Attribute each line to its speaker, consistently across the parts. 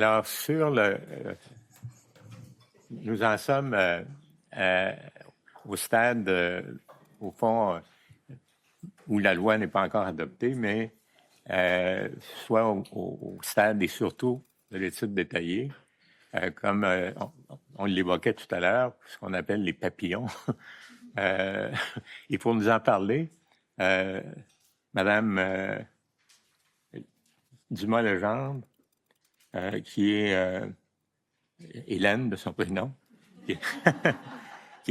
Speaker 1: Alors, nous en sommes au stade, au fond, où la loi n'est pas encore adoptée, mais soit au stade et surtout de l'étude détaillée, comme on l'évoquait tout à l'heure, ce qu'on appelle les papillons. Il faut nous en parler. Madame Dumas-Legendre, qui est Hélène de son prénom, qui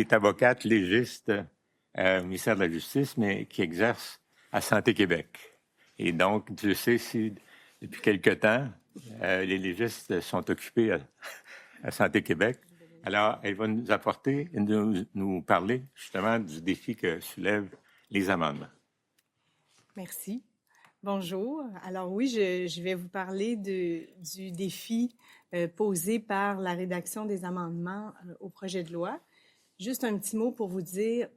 Speaker 1: est avocate légiste au ministère de la Justice, mais qui exerce à Santé Québec. Et donc, Dieu sait si, depuis quelque temps, les légistes sont occupés à Santé Québec. Alors, elle va nous apporter, nous parler justement du défi que soulèvent les amendements.
Speaker 2: Merci. Bonjour. Alors oui, je vais vous parler du défi posé par la rédaction des amendements au projet de loi. Juste un petit mot pour vous dire...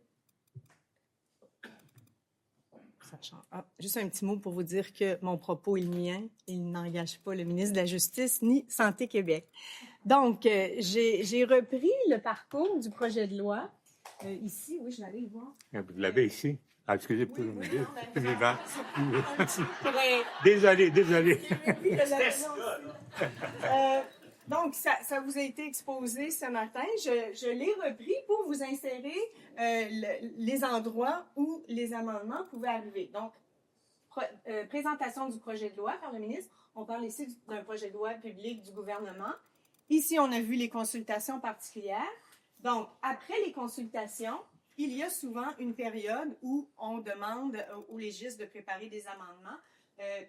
Speaker 2: juste un petit mot pour vous dire que mon propos est le mien. Il n'engage pas le ministre de la Justice ni Santé Québec. Donc, j'ai repris le parcours du projet de loi. Ici, oui, je vais aller le voir.
Speaker 1: Vous l'avez ici? Ah, excusez, vous pouvez me dire.
Speaker 2: Désolé.
Speaker 1: Désolé.
Speaker 2: Donc, ça vous a été exposé ce matin. Je l'ai repris pour vous insérer les endroits où les amendements pouvaient arriver. Donc, présentation du projet de loi par le ministre. On parle ici d'un projet de loi public du gouvernement. Ici, on a vu les consultations particulières. Donc, après les consultations, il y a souvent une période où on demande aux légistes de préparer des amendements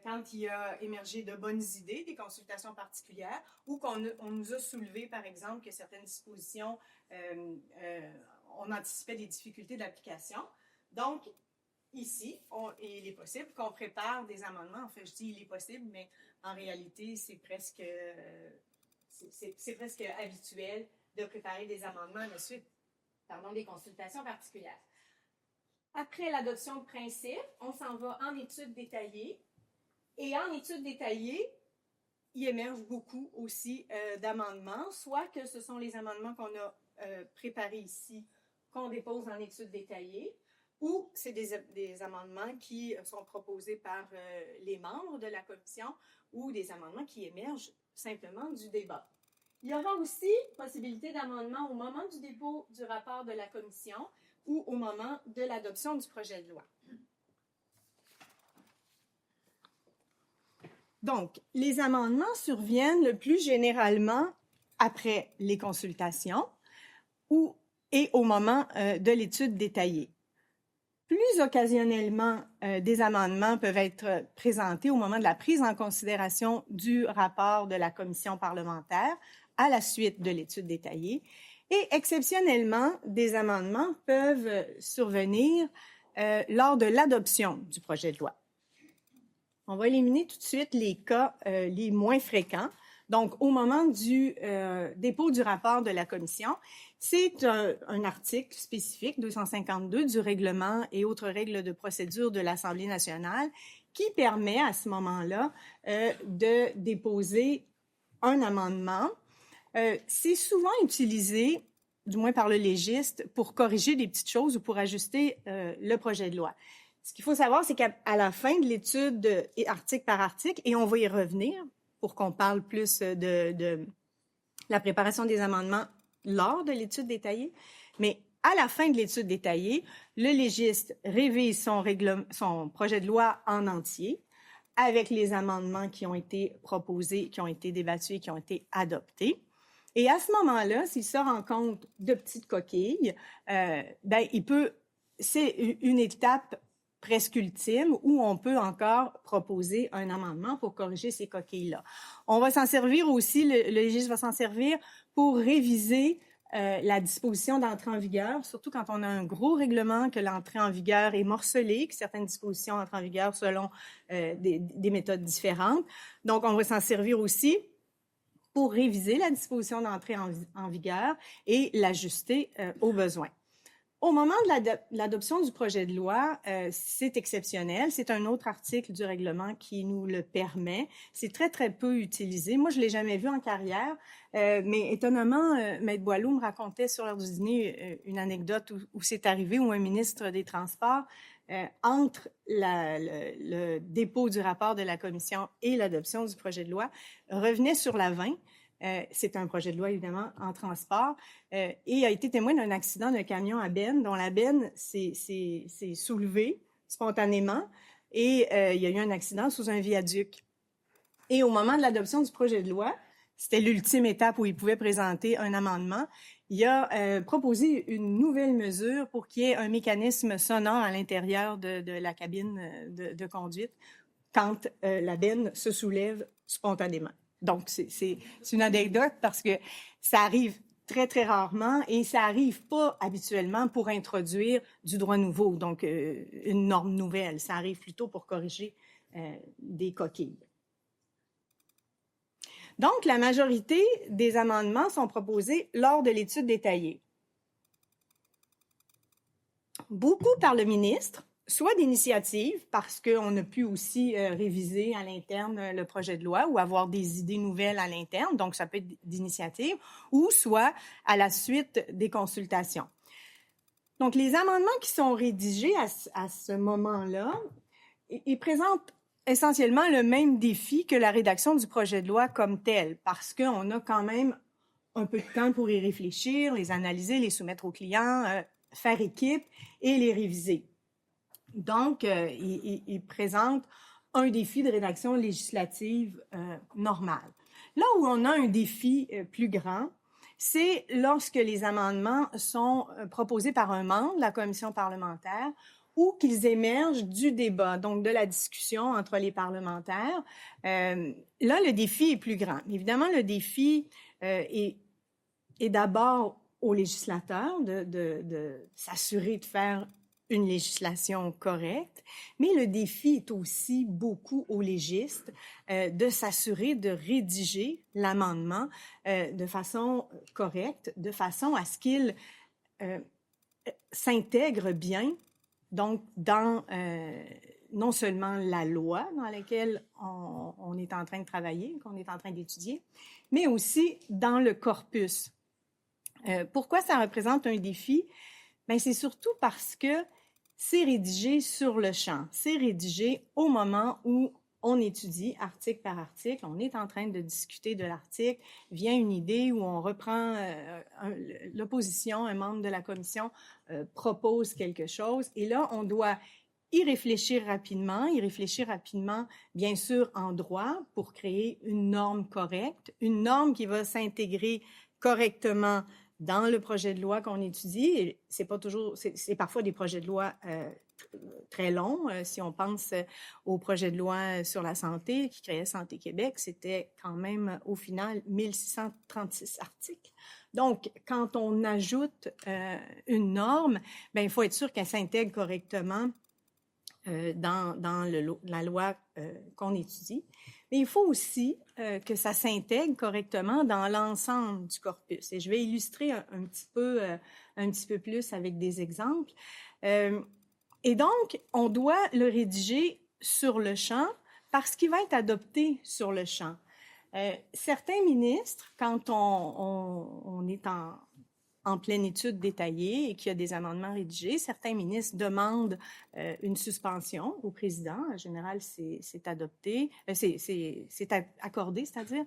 Speaker 2: quand il y a émergé de bonnes idées, des consultations particulières, ou qu'on nous a soulevé, par exemple, que certaines dispositions, on anticipait des difficultés d'application. Donc, ici, il est possible qu'on prépare des amendements. Enfin, je dis il est possible, mais en réalité, c'est presque habituel de préparer des amendements à la suite des consultations particulières. Après l'adoption de principe, on s'en va en étude détaillée. Et en étude détaillée, il émerge beaucoup aussi d'amendements, soit que ce sont les amendements qu'on a préparés ici, qu'on dépose en étude détaillée, ou c'est des amendements qui sont proposés par les membres de la commission, ou des amendements qui émergent simplement du débat. Il y aura aussi possibilité d'amendement au moment du dépôt du rapport de la commission ou au moment de l'adoption du projet de loi. Donc, les amendements surviennent le plus généralement après les consultations et au moment de l'étude détaillée. Plus occasionnellement, des amendements peuvent être présentés au moment de la prise en considération du rapport de la commission parlementaire à la suite de l'étude détaillée. Et exceptionnellement, des amendements peuvent survenir lors de l'adoption du projet de loi. On va éliminer tout de suite les cas les moins fréquents. Donc, au moment du dépôt du rapport de la commission, c'est un article spécifique, 252, du règlement et autres règles de procédure de l'Assemblée nationale qui permet à ce moment-là de déposer un amendement. C'est souvent utilisé, du moins par le légiste, pour corriger des petites choses ou pour ajuster le projet de loi. Ce qu'il faut savoir, c'est qu'à la fin de l'étude article par article, et on va y revenir pour qu'on parle plus de la préparation des amendements lors de l'étude détaillée, mais à la fin de l'étude détaillée, le légiste révise son projet de loi en entier avec les amendements qui ont été proposés, qui ont été débattus et qui ont été adoptés. Et à ce moment-là, s'il se rend compte de petites coquilles, c'est une étape presque ultime où on peut encore proposer un amendement pour corriger ces coquilles-là. On va s'en servir aussi, le légiste va s'en servir pour réviser la disposition d'entrée en vigueur, surtout quand on a un gros règlement, que l'entrée en vigueur est morcelée, que certaines dispositions entrent en vigueur selon des méthodes différentes. Donc, on va s'en servir aussi pour réviser la disposition d'entrée en vigueur et l'ajuster aux besoins. Au moment de l'adoption du projet de loi, c'est exceptionnel. C'est un autre article du règlement qui nous le permet. C'est très, très peu utilisé. Moi, je l'ai jamais vu en carrière, mais étonnamment, Maître Boileau me racontait sur l'heure du dîner une anecdote où c'est arrivé, où un ministre des Transports, entre le dépôt du rapport de la commission et l'adoption du projet de loi, revenait sur la 20. C'est un projet de loi, évidemment, en transport, et a été témoin d'un accident d'un camion à benne, dont la benne s'est soulevée spontanément, et il y a eu un accident sous un viaduc. Et au moment de l'adoption du projet de loi, c'était l'ultime étape où il pouvait présenter un amendement, il a proposé une nouvelle mesure pour qu'il y ait un mécanisme sonore à l'intérieur de la cabine de conduite quand la benne se soulève spontanément. Donc, c'est une anecdote parce que ça arrive très, très rarement et ça arrive pas habituellement pour introduire du droit nouveau, donc une norme nouvelle. Ça arrive plutôt pour corriger des coquilles. Donc, la majorité des amendements sont proposés lors de l'étude détaillée. Beaucoup par le ministre, soit d'initiative, parce qu'on a pu aussi réviser à l'interne le projet de loi ou avoir des idées nouvelles à l'interne, donc ça peut être d'initiative, ou soit à la suite des consultations. Donc, les amendements qui sont rédigés à ce moment-là, ils présentent essentiellement le même défi que la rédaction du projet de loi comme tel, parce qu'on a quand même un peu de temps pour y réfléchir, les analyser, les soumettre aux clients, faire équipe et les réviser. Donc, il présente un défi de rédaction législative normale. Là où on a un défi plus grand, c'est lorsque les amendements sont proposés par un membre de la commission parlementaire ou qu'ils émergent du débat, donc de la discussion entre les parlementaires. Là, le défi est plus grand. Évidemment, le défi est d'abord aux législateurs de s'assurer de faire une législation correcte, mais le défi est aussi beaucoup aux légistes de s'assurer de rédiger l'amendement de façon correcte, de façon à ce qu'il s'intègre bien, donc dans non seulement la loi dans laquelle on est en train de travailler, qu'on est en train d'étudier, mais aussi dans le corpus. Pourquoi ça représente un défi? Bien, c'est surtout parce que c'est rédigé sur le champ. C'est rédigé au moment où on étudie article par article. On est en train de discuter de l'article. Vient une idée où on reprend l'opposition, un membre de la commission propose quelque chose. Et là, on doit y réfléchir rapidement, bien sûr, en droit pour créer une norme correcte, une norme qui va s'intégrer correctement dans le projet de loi qu'on étudie. Et c'est pas toujours, c'est parfois des projets de loi très longs. Si on pense au projet de loi sur la santé qui créait Santé Québec, c'était quand même au final 1636 articles. Donc, quand on ajoute une norme, ben il faut être sûr qu'elle s'intègre correctement dans la loi qu'on étudie. Mais il faut aussi que ça s'intègre correctement dans l'ensemble du corpus. Et je vais illustrer un petit peu plus avec des exemples. Et donc, on doit le rédiger sur le champ parce qu'il va être adopté sur le champ. Certains ministres, quand on est en pleine étude détaillée et qu'il y a des amendements rédigés, certains ministres demandent une suspension au président. En général, c'est adopté, c'est accordé, c'est-à-dire.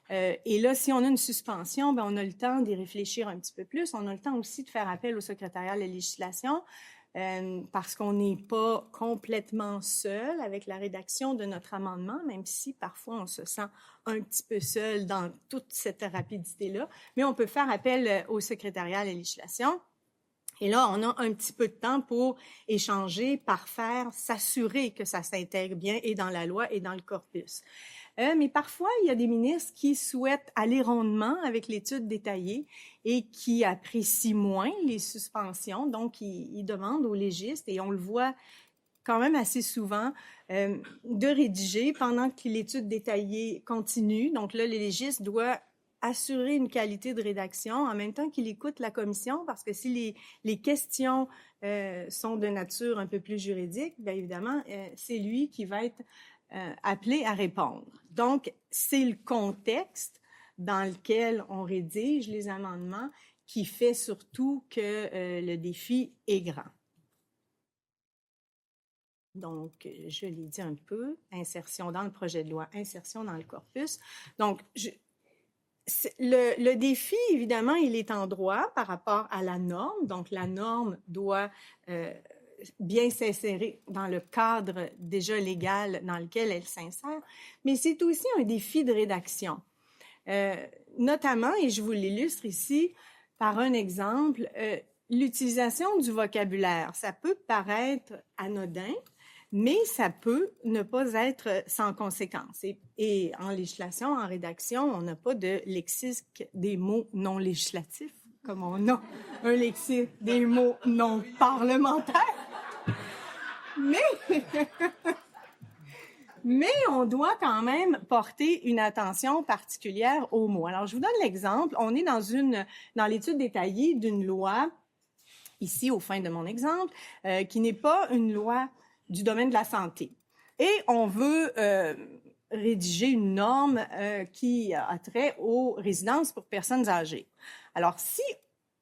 Speaker 2: Et là, si on a une suspension, ben on a le temps d'y réfléchir un petit peu plus. On a le temps aussi de faire appel au secrétariat de la législation parce qu'on n'est pas complètement seul avec la rédaction de notre amendement, même si parfois on se sent un petit peu seul dans toute cette rapidité-là. Mais on peut faire appel au secrétariat à la législation. Et là, on a un petit peu de temps pour échanger, parfaire, s'assurer que ça s'intègre bien et dans la loi et dans le corpus. Mais parfois, il y a des ministres qui souhaitent aller rondement avec l'étude détaillée et qui apprécient moins les suspensions. Donc, ils demandent aux légistes, et on le voit quand même assez souvent, de rédiger pendant que l'étude détaillée continue. Donc là, le légiste doit assurer une qualité de rédaction en même temps qu'il écoute la commission, parce que si les questions sont de nature un peu plus juridique, bien évidemment, c'est lui qui va être appelé à répondre. Donc, c'est le contexte dans lequel on rédige les amendements qui fait surtout que le défi est grand. Donc, je l'ai dit un peu, insertion dans le projet de loi, insertion dans le corpus. Donc, le défi, évidemment, il est en droit par rapport à la norme. Donc, la norme doit bien s'insérer dans le cadre déjà légal dans lequel elle s'insère, mais c'est aussi un défi de rédaction. Notamment, et je vous l'illustre ici par un exemple, l'utilisation du vocabulaire. Ça peut paraître anodin, mais ça peut ne pas être sans conséquence. Et en législation, en rédaction, on n'a pas de lexique des mots non législatifs, comme on a un lexique des mots non parlementaires. Mais on doit quand même porter une attention particulière aux mots. Alors, je vous donne l'exemple. On est dans l'étude détaillée d'une loi, ici, au fin de mon exemple, qui n'est pas une loi du domaine de la santé. Et on veut rédiger une norme qui a trait aux résidences pour personnes âgées. Alors, si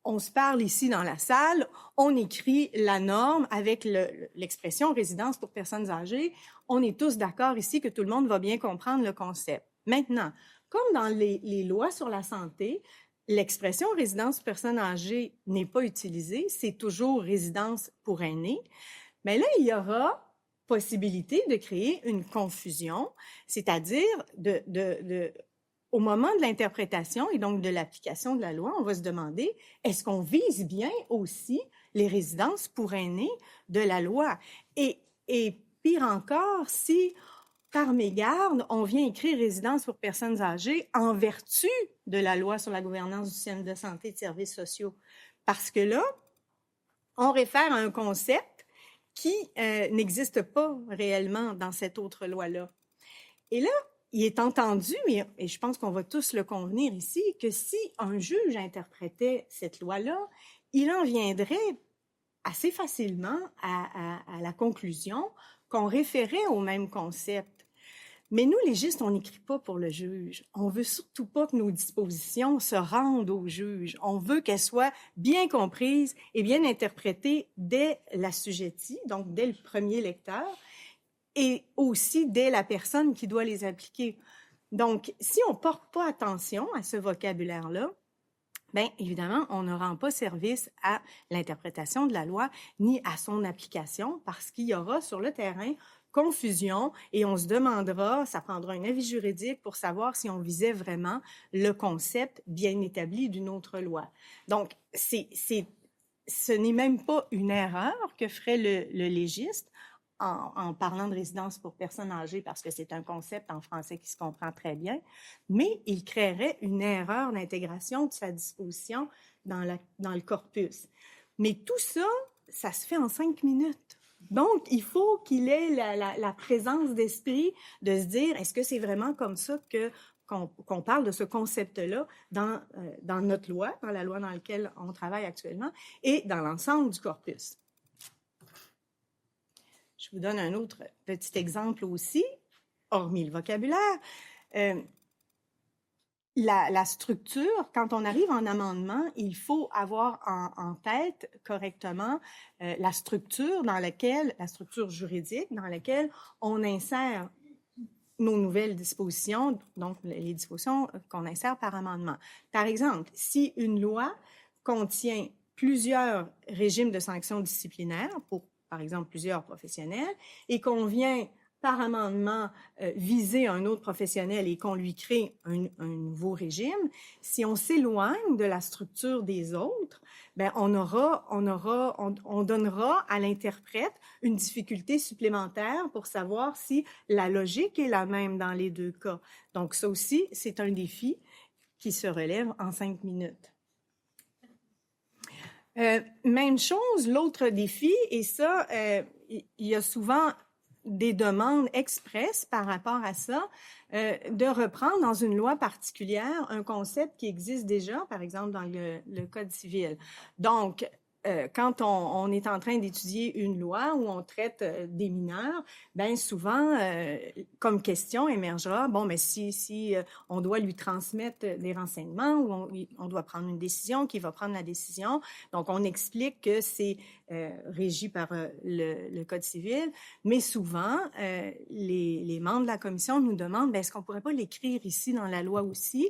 Speaker 2: on se parle ici dans la salle, on écrit la norme avec l'expression résidence pour personnes âgées. On est tous d'accord ici que tout le monde va bien comprendre le concept. Maintenant, comme dans les lois sur la santé, l'expression résidence pour personnes âgées n'est pas utilisée, c'est toujours résidence pour aînés. Mais là, il y aura possibilité de créer une confusion, c'est-à-dire au moment de l'interprétation et donc de l'application de la loi, on va se demander, est-ce qu'on vise bien aussi les résidences pour aînés de la loi? Et pire encore, si par mégarde, on vient écrire résidence pour personnes âgées en vertu de la loi sur la gouvernance du système de santé et de services sociaux. Parce que là, on réfère à un concept qui n'existe pas réellement dans cette autre loi-là. Et là, il est entendu, et je pense qu'on va tous le convenir ici, que si un juge interprétait cette loi-là, il en viendrait assez facilement à la conclusion qu'on référait au même concept. Mais nous, légistes, on n'écrit pas pour le juge. On veut surtout pas que nos dispositions se rendent au juge. On veut qu'elles soient bien comprises et bien interprétées dès l'assujetti, donc dès le premier lecteur, et aussi dès la personne qui doit les appliquer. Donc, si on ne porte pas attention à ce vocabulaire-là, bien évidemment, on ne rend pas service à l'interprétation de la loi ni à son application, parce qu'il y aura sur le terrain confusion et on se demandera, ça prendra un avis juridique pour savoir si on visait vraiment le concept bien établi d'une autre loi. Donc, ce n'est même pas une erreur que ferait le légiste en parlant de résidence pour personnes âgées, parce que c'est un concept en français qui se comprend très bien, mais il créerait une erreur d'intégration de sa disposition dans le corpus. Mais tout ça, ça se fait en 5 minutes. Donc, il faut qu'il ait la présence d'esprit de se dire, est-ce que c'est vraiment comme ça qu'on parle de ce concept-là dans notre loi, dans la loi dans laquelle on travaille actuellement, et dans l'ensemble du corpus. Je vous donne un autre petit exemple aussi, hormis le vocabulaire. La structure, quand on arrive en amendement, il faut avoir en tête correctement la structure juridique dans laquelle on insère nos nouvelles dispositions, donc les dispositions qu'on insère par amendement. Par exemple, si une loi contient plusieurs régimes de sanctions disciplinaires pour, par exemple, plusieurs professionnels, et qu'on vient par amendement viser un autre professionnel et qu'on lui crée un nouveau régime, si on s'éloigne de la structure des autres, ben on donnera à l'interprète une difficulté supplémentaire pour savoir si la logique est la même dans les deux cas. Donc ça aussi, c'est un défi qui se relève en 5 minutes. Même chose, l'autre défi, et ça, il y a souvent des demandes expresses par rapport à ça, de reprendre dans une loi particulière un concept qui existe déjà, par exemple dans le Code civil. Donc, quand on est en train d'étudier une loi où on traite des mineurs, bien souvent, comme question émergera, bon, mais si on doit lui transmettre des renseignements ou on doit prendre une décision, qui va prendre la décision. Donc, on explique que c'est régi par le Code civil, mais souvent, les membres de la commission nous demandent, bien, est-ce qu'on ne pourrait pas l'écrire ici dans la loi aussi?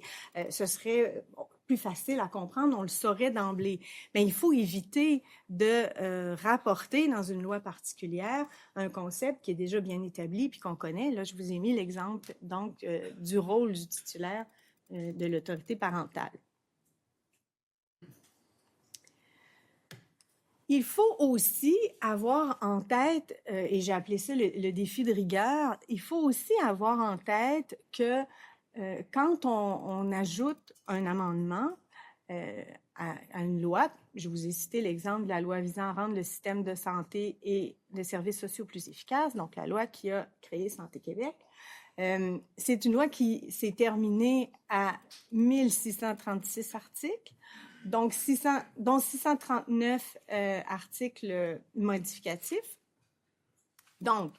Speaker 2: Ce serait plus facile à comprendre, on le saurait d'emblée. Mais il faut éviter de rapporter dans une loi particulière un concept qui est déjà bien établi puis qu'on connaît. Là, je vous ai mis l'exemple donc du rôle du titulaire de l'autorité parentale. Il faut aussi avoir en tête, et j'ai appelé ça le défi de rigueur, il faut aussi avoir en tête que quand on ajoute un amendement à une loi, je vous ai cité l'exemple de la loi visant à rendre le système de santé et de services sociaux plus efficace, donc la loi qui a créé Santé Québec. C'est une loi qui s'est terminée à 1636 articles, donc dont 639 articles modificatifs. Donc,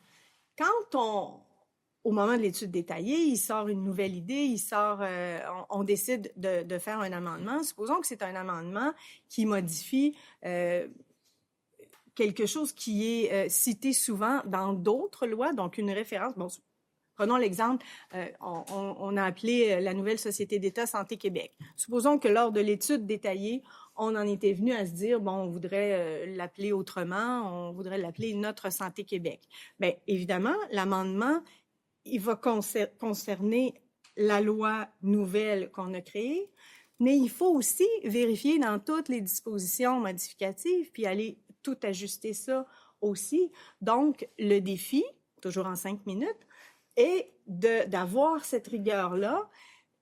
Speaker 2: au moment de l'étude détaillée, il sort une nouvelle idée, on décide de faire un amendement. Supposons que c'est un amendement qui modifie quelque chose qui est cité souvent dans d'autres lois, donc une référence. Bon, prenons l'exemple, on a appelé la nouvelle Société d'État Santé Québec. Supposons que lors de l'étude détaillée, on en était venu à se dire, bon, on voudrait l'appeler autrement, on voudrait l'appeler Notre Santé Québec. Bien, évidemment, l'amendement, il va concerner la loi nouvelle qu'on a créée, mais il faut aussi vérifier dans toutes les dispositions modificatives, puis aller tout ajuster ça aussi. Donc, le défi, toujours en 5 minutes, est d'avoir cette rigueur-là,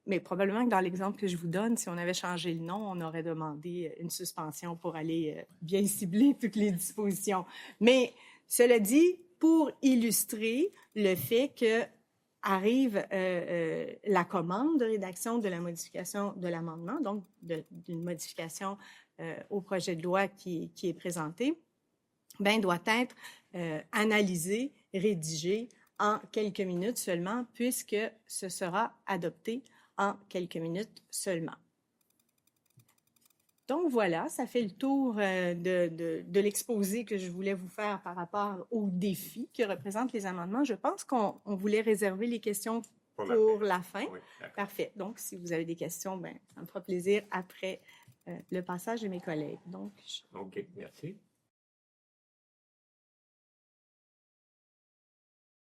Speaker 2: mais probablement que dans l'exemple que je vous donne, si on avait changé le nom, on aurait demandé une suspension pour aller bien cibler toutes les dispositions. Mais cela dit, pour illustrer le fait que arrive la commande de rédaction de la modification de l'amendement, donc d'une modification au projet de loi qui est présenté, ben, doit être analysé, rédigé en quelques minutes seulement, puisque ce sera adopté en quelques minutes seulement. Donc voilà, ça fait le tour de l'exposé que je voulais vous faire par rapport aux défis que représentent les amendements. Je pense qu'on voulait réserver les questions pour la fin. Oui, parfait. Donc, si vous avez des questions, ben, ça me fera plaisir après le passage de mes collègues. Donc,
Speaker 1: OK, merci.